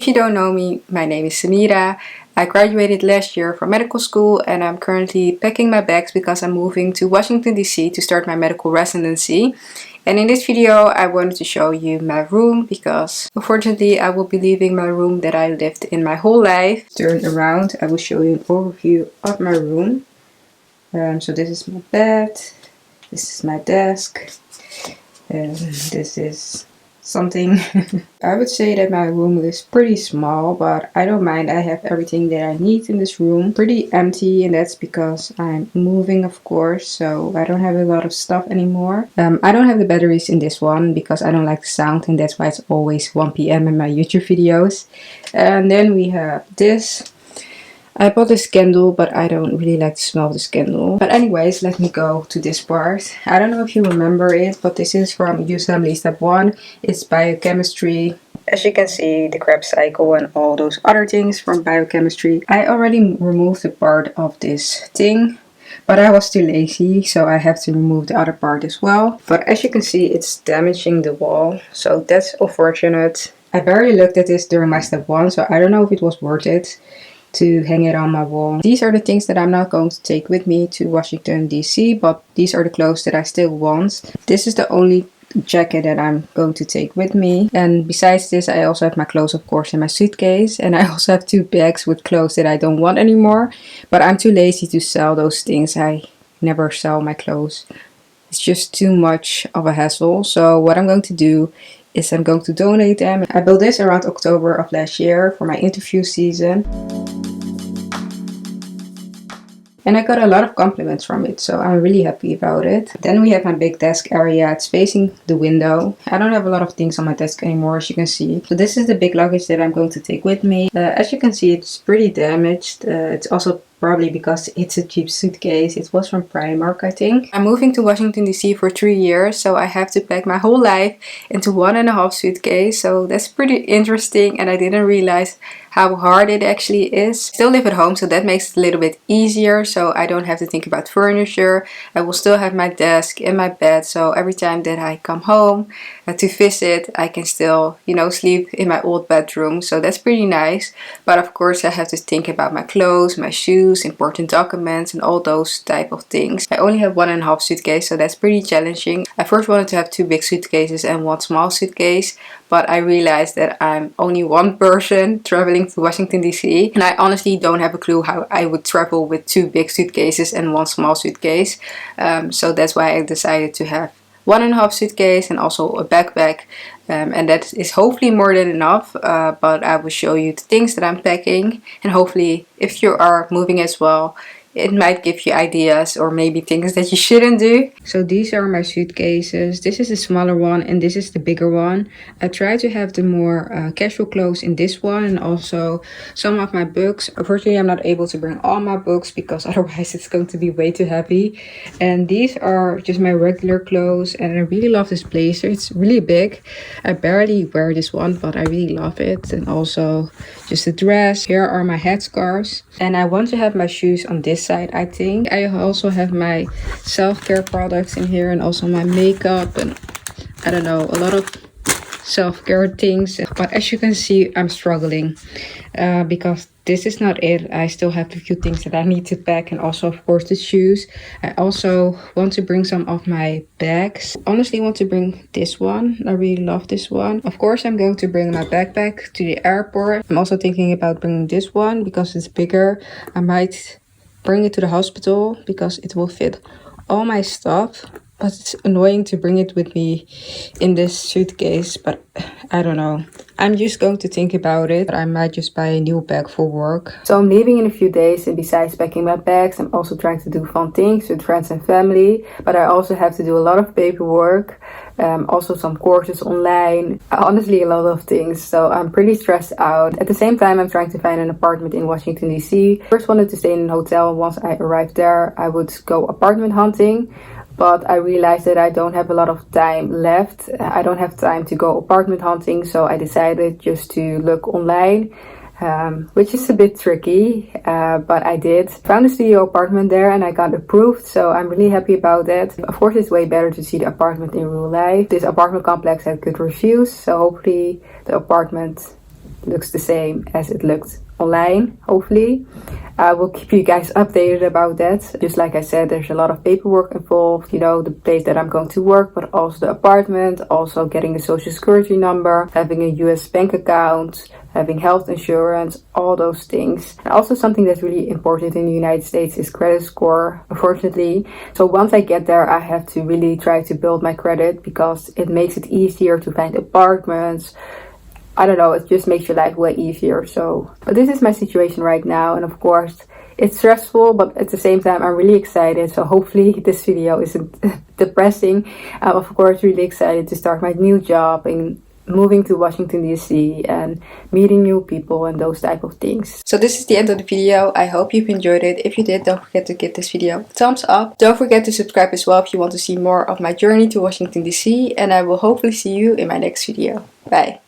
If you don't know me, my name is Samira. I graduated last year from medical school and I'm currently packing my bags because I'm moving to Washington DC to start my medical residency. And in this video I wanted to show you my room because unfortunately I will be leaving my room that I lived in my whole life. Turn around, I will show you an overview of my room. So this is my bed, this is my desk, and this is something. I would say that my room is pretty small, but I don't mind. I have everything that I need in this room. Pretty empty, and that's because I'm moving, of course, so I don't have a lot of stuff anymore. I don't have the batteries in this one because I don't like the sound, and that's why it's always 1 p.m. in my YouTube videos. And then we have this. I bought this candle, but I don't really like the smell of this candle. But anyways, let me go to this part. I don't know if you remember it, but this is from Assembly Step 1. It's biochemistry. As you can see, the Krebs cycle and all those other things from biochemistry. I already removed a part of this thing, but I was too lazy, so I have to remove the other part as well. But as you can see, it's damaging the wall, so that's unfortunate. I barely looked at this during my step 1, so I don't know if it was worth it to hang it on my wall. These are the things that I'm not going to take with me to Washington DC, but these are the clothes that I still want. This is the only jacket that I'm going to take with me, and besides this I also have my clothes, of course, in my suitcase, and I also have 2 bags with clothes that I don't want anymore, but I'm too lazy to sell those things. I never sell my clothes. It's just too much of a hassle. So what I'm going to do is I'm going to donate them. I built this around October of last year for my interview season. And I got a lot of compliments from it, so I'm really happy about it. Then we have my big desk area. It's facing the window. I don't have a lot of things on my desk anymore, as you can see. So this is the big luggage that I'm going to take with me. As you can see, it's pretty damaged. It's also probably because it's a cheap suitcase. It was from Primark, I think. I'm moving to Washington DC for 3 years, so I have to pack my whole life into 1.5 suitcase. So that's pretty interesting, and I didn't realize how hard it actually is. Still live at home, so that makes it a little bit easier, so I don't have to think about furniture. I will still have my desk and my bed, so every time that I come home to visit, I can still, sleep in my old bedroom, so that's pretty nice. But of course I have to think about my clothes, my shoes, important documents, and all those type of things. I only have 1.5 suitcase, so that's pretty challenging. I first wanted to have 2 big suitcases and 1 small suitcase, but I realized that I'm only one person traveling to Washington DC, and I honestly don't have a clue how I would travel with 2 big suitcases and 1 small suitcase. So that's why I decided to have 1.5 suitcase and also a backpack, and that is hopefully more than enough, but I will show you the things that I'm packing, and hopefully if you are moving as well, it might give you ideas or maybe things that you shouldn't do. So these are my suitcases. This is the smaller one and this is the bigger one. I try to have the more casual clothes in this one, and also some of my books. Unfortunately, I'm not able to bring all my books because otherwise it's going to be way too heavy. And these are just my regular clothes, and I really love this blazer. It's really big. I barely wear this one, but I really love it. And also just a dress. Here are my headscarves, and I want to have my shoes on this side, I think. I also have my self-care products in here, and also my makeup, and I don't know, a lot of self-care things. But as you can see, I'm struggling because this is not it. I still have a few things that I need to pack, and also of course the shoes. I also want to bring some of my bags. Honestly, I want to bring this one. I really love this one. Of course, I'm going to bring my backpack to the airport. I'm also thinking about bringing this one because it's bigger. I might bring it to the hospital because it will fit all my stuff, but it's annoying to bring it with me in this suitcase. But I don't know, I'm just going to think about it. I might just buy a new bag for work. So I'm leaving in a few days, and besides packing my bags, I'm also trying to do fun things with friends and family, but I also have to do a lot of paperwork, also some courses online, honestly a lot of things, so I'm pretty stressed out. At the same time, I'm trying to find an apartment in Washington DC. First wanted to stay in a hotel. Once I arrived there, I would go apartment hunting, but I realized that I don't have a lot of time left. I don't have time to go apartment hunting, so I decided just to look online, which is a bit tricky, but I did. Found a studio apartment there and I got approved, so I'm really happy about that. Of course, it's way better to see the apartment in real life. This apartment complex had good reviews, so hopefully the apartment looks the same as it looked online, hopefully. I will keep you guys updated about that. Just like I said, there's a lot of paperwork involved, you know, the place that I'm going to work, but also the apartment, also getting a social security number, having a US bank account, having health insurance, all those things. And also something that's really important in the United States is credit score, unfortunately. So once I get there, I have to really try to build my credit because it makes it easier to find apartments. I don't know, it just makes your life way easier. But this is my situation right now, and of course it's stressful, but at the same time I'm really excited. So hopefully this video isn't depressing. I'm of course really excited to start my new job and moving to Washington DC and meeting new people and those type of things. So this is the end of the video. I hope you've enjoyed it. If you did, don't forget to give this video a thumbs up. Don't forget to subscribe as well if you want to see more of my journey to Washington DC, and I will hopefully see you in my next video. Bye.